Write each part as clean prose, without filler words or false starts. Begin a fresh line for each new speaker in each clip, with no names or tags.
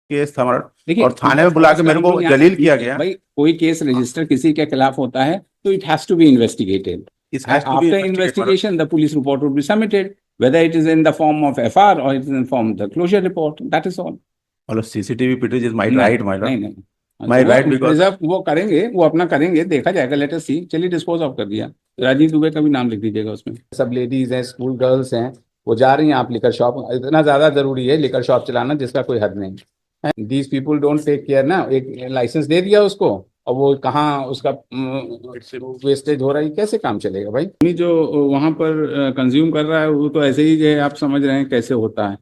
Case था हमारा,
देखिए,
और थाने में बुला के मेरे को जलील किया गया।
भाई कोई केस रजिस्टर किसी के खिलाफ होता है तो it has to be investigated. After investigation, the police report would be submitted, whether it is in the form of FR or it is in form of the closure report. That is all.
मतलब CCTV footage is my right, my Lord,
नहीं.
My right, because
reserve वो करेंगे, वो अपना करेंगे, देखा जाएगा. Let us सी. चलिए, डिस्पोज ऑफ कर दिया. राजीव दुबे का भी नाम लिख दीजिएगा उसमें. सब लेडीज हैं, स्कूल गर्ल्स हैं, वो जा रही हैं आप लिकर शॉप. इतना ज्यादा जरूरी है लिकर शॉप चलाना जिसका कोई हद नहीं. These people don't take care ना. एक लाइसेंस दे दिया उसको और वो कहाँ उसका वेस्टेज हो रहा है, कैसे काम चलेगा भाई. जो वहां पर कंज्यूम कर रहा है वो तो ऐसे ही जो है, आप समझ रहे हैं कैसे होता है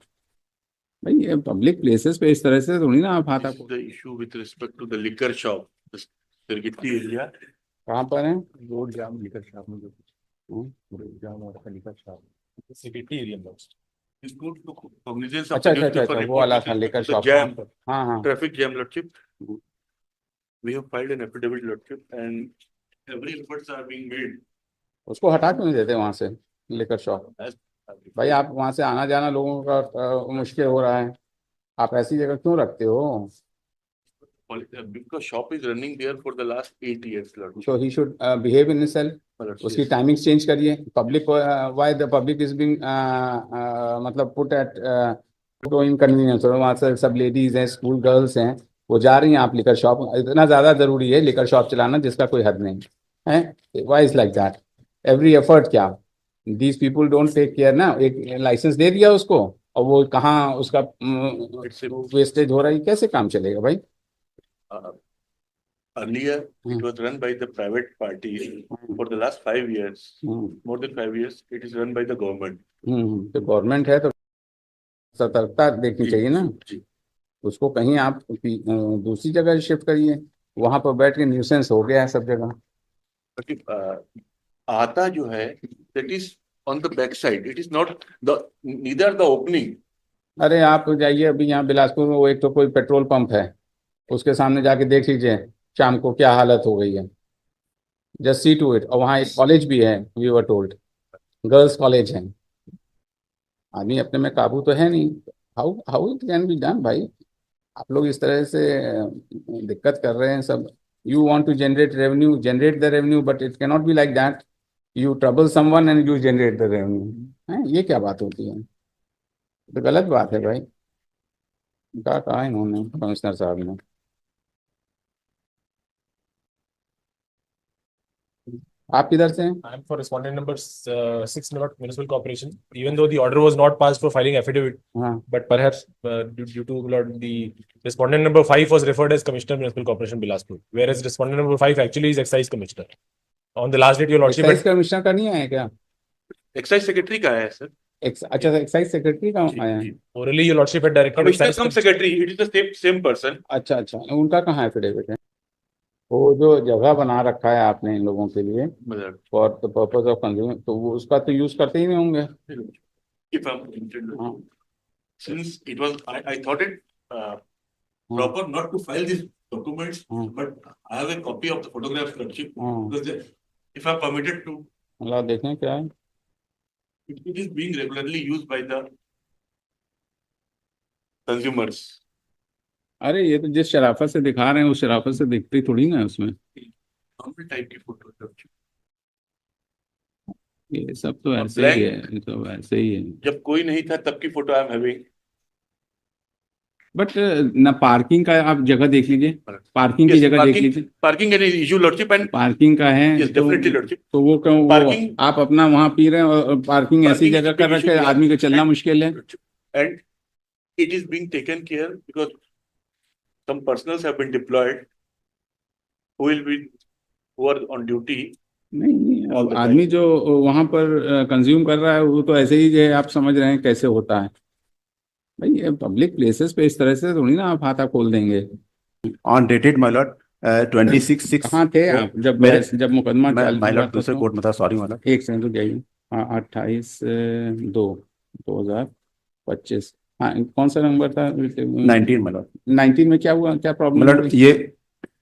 भाई. ये पब्लिक प्लेसेस पे इस तरह से थोड़ी ना आप हाथा.
The issue with respect to the liquor shop Sirgitti area.
कहाँ पर है?
रोड जाम लिकर शॉप में जो रोड जाम हो रहा है लिकर शॉप सिरगिट्टी एरिया में.
अच्छा, वो वाला था लिकर शॉप. हाँ.
Traffic jam lordship. We have filed an affidavit, lordship, and every efforts are being made.
उसको हटा क्यों नहीं देते वहां से लिकर शॉप? भाई आप वहां से आना जाना लोगों का मुश्किल हो रहा है, आप ऐसी जगह क्यों रखते हो?
Because shop is running there for the last 8 years, lordship.
So he should behave in himself. उसकी टाइमिंग्स चेंज करिए. Public why the public is being मतलब put at inconvenience. वहाँ से सब लेडीज हैं, स्कूल गर्ल्स हैं, वो जा रही हैं आप लिकर शॉप. इतना ज्यादा जरूरी है लिकर शॉप चलाना जिसका कोई हद नहीं है. Why is like that? Every effort क्या? These people don't take care ना. एक लाइसेंस दे दिया उसको और वो कहाँ उसका वेस्टेज हो रहा है, कैसे काम चलेगा भाई.
Earlier it was run by the private parties. For the last 5 years, more than 5 years, it is run by the government.
तो गवर्नमेंट है तो सतर्कता देखनी चाहिए ना. उसको कहीं आप दूसरी जगह शिफ्ट करिए. वहां पर बैठ के न्यूसेंस हो गया है सब जगह.
आता जो है that is on the back side. It is not neither the opening.
अरे आप जाइए अभी यहाँ बिलासपुर में, वो एक तो कोई पेट्रोल पंप है, उसके सामने जाके देख लीजिए शाम को क्या हालत हो गई है. Just see to it. और वहाँ एक कॉलेज भी है, we were told, girls college है. आदमी अपने में काबू तो है नहीं. How it can be done भाई? आप लोग इस तरह से दिक्कत कर रहे हैं सब. You want to generate revenue, generate the revenue, but it can not be like that. You trouble someone and you generate the revenue. ये क्या बात होती है? तो गलत बात है भाई. कहा इन्होंने कमिश्नर साहब ने. आप किधर से हैं?
I am for respondent number 6 Navak Municipal Corporation. Even though the order was not passed for filing affidavit, but perhaps due to the respondent number 5 was referred as Commissioner Municipal Corporation Bilaspur, whereas respondent number 5 actually is Excise Commissioner. On the last date, your lordship.
Excise Commissioner का नहीं आया क्या?
Excise Secretary का है sir.
अच्छा, Excise Secretary का आया है.
Orally your lordship had directed.
Commissioner cum Secretary, it is the same person.
अच्छा, उनका कहाँ एफिडेविट है? वो जो जगह बना रखा है आपने इन लोगों के लिए for the purpose of consuming, तो वो उसका तो यूज करते ही नहीं होंगे.
Since it was, I thought it proper not to file these documents, but I have a copy of the photographs, lordship, because if I am permitted to.
अल्लाह देखें क्या है.
It is being regularly used by the consumers.
अरे ये तो जिस शराफत से दिखा रहे हैं उस शराफत से दिखती थोड़ी ना है उसमें.
टाइप की फोटो.
ये सब तो ऐसे ही है, ये तो ऐसे ही है.
जब कोई नहीं था तब की photo I am having.
But ना पार्किंग का आप जगह देख लीजिए, पार्किंग की जगह देख लीजिए.
Parking an issue lordship and
parking का है.
yes, definitely lordship.
तो वो क्यों आप अपना वहां पी रहे हैं और पार्किंग ऐसी जगह कर रखे, आदमी को चलना मुश्किल है.
And it is being taken care because some personals have been deployed who are on duty.
नहीं, आदमी जो वहां पर कंज्यूम कर रहा है वो तो ऐसे ही जो है, आप समझ रहे हैं कैसे होता है भाई. ये पब्लिक प्लेसेस पे इस तरह से थोड़ी ना आप हाथा खोल देंगे.
ऑन डेटेड माय लॉर्ड 26/6
कहाँ थे आप जब मुकदमा
माय लॉर्ड दूसरे कोर्ट में था. सॉरी माय लॉर्ड,
एक सेकंड रुक जाइए. हाँ, 28/2/2025. हाँ, कौन सा नंबर था?
19 माय लॉर्ड.
19 में क्या हुआ, क्या प्रॉब्लम?
माय लॉर्ड ये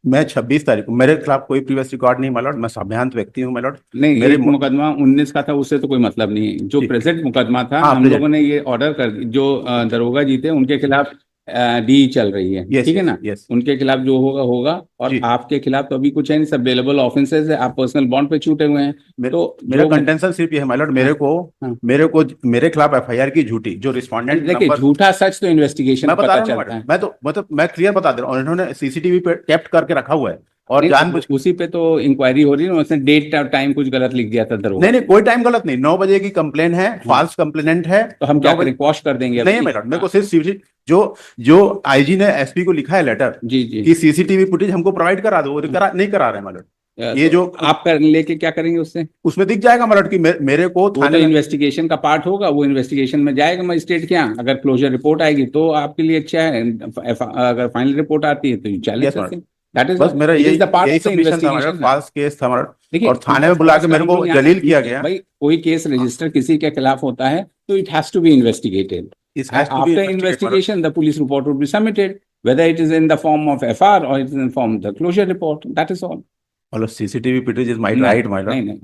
मैं 26 तारीख को, मेरे खिलाफ कोई प्रीवियस रिकॉर्ड नहीं माय लॉर्ड. मैं साभ्यांत व्यक्ति हूँ माय लॉर्ड.
नहीं, मेरे मुकदमा 19 का था, उससे तो कोई मतलब नहीं है. जो प्रेजेंट मुकदमा था, हम लोगों ने ये ऑर्डर कर, जो दरोगा जी थे उनके खिलाफ डी चल रही है,
Yes,
ठीक है
yes,
ना?
yes.
उनके खिलाफ जो होगा होगा, और
जी।
आपके खिलाफ तो अभी कुछ है नहीं, सब बेलेबल ऑफेंसेस है, आप पर्सनल बॉन्ड पे छूटे हुए हैं। तो
मेरा
जो
कंटेंशन सिर्फ ये है माय लॉर्ड,
हाँ।
मेरे खिलाफ एफआईआर की झूठी जो रिस्पोंडेंट
देखिए,
नंबर,
झूठा सच तो इन्वेस्टिगेशन
मैं बता
पता
रहा हूँ ना
चलता है।
मैडम, मैं तो मतलब मैं क्लियर बता दे रहा हूँ, इन्होंने सीसीटीवी पे कैप्ट करके रखा हुआ है और
नहीं,
जानबूझ
उसी पे तो इंक्वायरी हो रही है ना, उसने डेट टाइम कुछ गलत लिख दिया था दरोगा।
नहीं कोई टाइम गलत नहीं, 9 बजे की कंप्लेन है, फॉल्स कंप्लेनेंट है।
तो हम क्या
9 बजे
करें, क्वॉश कर देंगे
नहीं है मैडम, मेरे को सिर्फ जो जो आईजी ने एसपी को लिखा है लेटर
जी जी।
कि सीसीटीवी फुटेज हमको प्रोवाइड करा दो, वो नहीं करा रहे हैं मैडम। ये जो
आप कर लेके क्या करेंगे उससे?
उसमें दिख जाएगा मैडम कि मेरे को
वो तो
थाने में
इन्वेस्टिगेशन का पार्ट होगा, वो इन्वेस्टिगेशन में जाएगा मजिस्ट्रेट के यहाँ, अगर क्लोजर रिपोर्ट आएगी तो आपके लिए अच्छा है, अगर फाइनल रिपोर्ट आती है तो यू चैलेंज
Yes,
करते हैं। दैट इज
बस मेरा
इज द पार्ट
यही
ऑफ द
सबमिशन था मैडम,
इन्वेस्टिगेशन।
फॉल्स केस था मैडम,
देखिए,
और थाने में बुला के मेरे को जलील किया गया।
भाई कोई केस रजिस्टर किसी के खिलाफ होता है तो it has to be investigated.
It has to be
After
investigated,
investigation, the police report would be submitted, whether it is in the form of FR or it is in form of the closure report. That is all.
मतलब CCTV footage is my
नहीं,
right my
नहीं
Lord,
नहीं,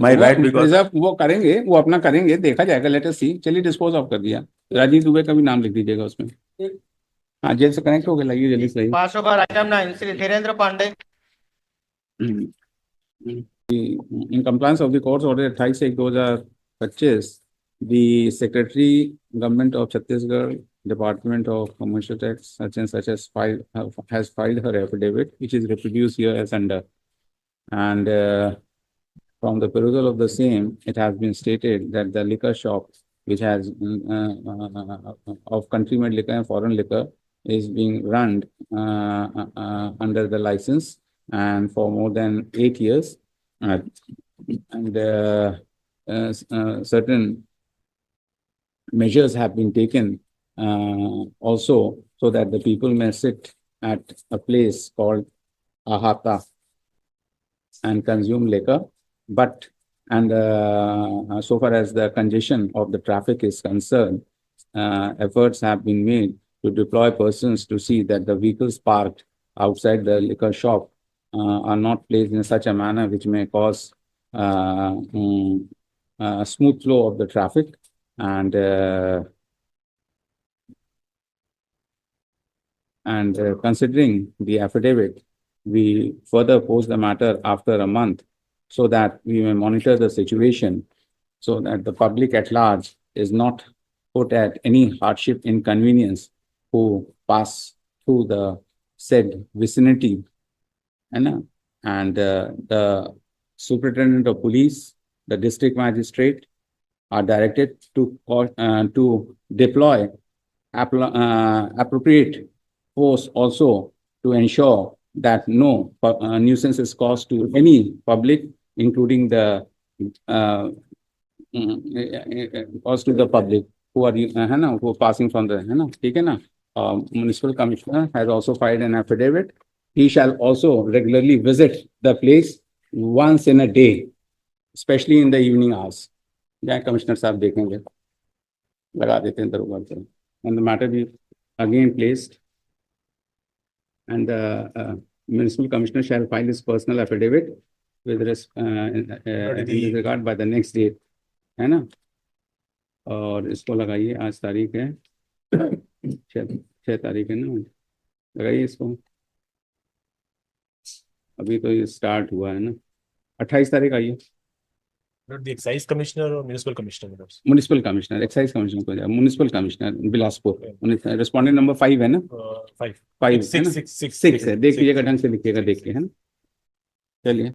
My
वो
right because-
reserve वो करेंगे, वो अपना करेंगे, देखा जाएगा, लेट अस सी। चलिए, डिस्पोज ऑफ कर दिया, राजीव दुबे का भी नाम लिख दीजिएगा उसमें। हाँ, जेल से कनेक्ट हो गया, लाइए जल्दी से लाइए।
500 बार item 9 Shri Dhirendra Pandey.
In compliance of the court's order 28/1/2025, the Secretary Government of Chhattisgarh, Department of Commercial Tax, such and such has filed her affidavit, which is reproduced here as under. And from the perusal of the same, it has been stated that the liquor shop, which has of country-made liquor and foreign liquor, is being run under the license and for more than 8 years. And certain measures have been taken also so that the people may sit at a place called Ahata and consume liquor. But so far as the congestion of the traffic is concerned, efforts have been made to deploy persons to see that the vehicles parked outside the liquor shop are not placed in such a manner which may cause a smooth flow of the traffic. And considering the affidavit, we further pose the matter after a month so that we may monitor the situation, so that the public at large is not put at any hardship, inconvenience who pass through the said vicinity. And the superintendent of police, the district magistrate are directed to deploy appropriate force also to ensure that no nuisance is caused to any public, including the caused to the public who are who are passing from the ठीक है ना. Municipal commissioner has also filed an affidavit. He shall also regularly visit the place once in a day, especially in the evening hours. Yeah, Commissioner साहब देखेंगे, लगा देते हैं दरोगा से, and the matter be again placed, and the municipal commissioner shall file his personal affidavit with in regard by the next date, है ना. और इसको लगाइए, आज तारीख है 6 तारीख है ना, लगाइए इसको, अभी तो ये स्टार्ट हुआ है ना, 28 तारीख आइए.
Not the excise commissioner or municipal commissioner?
Municipal commissioner, excise commissioner को जाए, municipal commissioner Bilaspur, respondent number 5 है ना,
5
5 है ना,
6
6 है, देख लीजिएगा ढंग से लिखिएगा, देखिए, है ना. चलिए.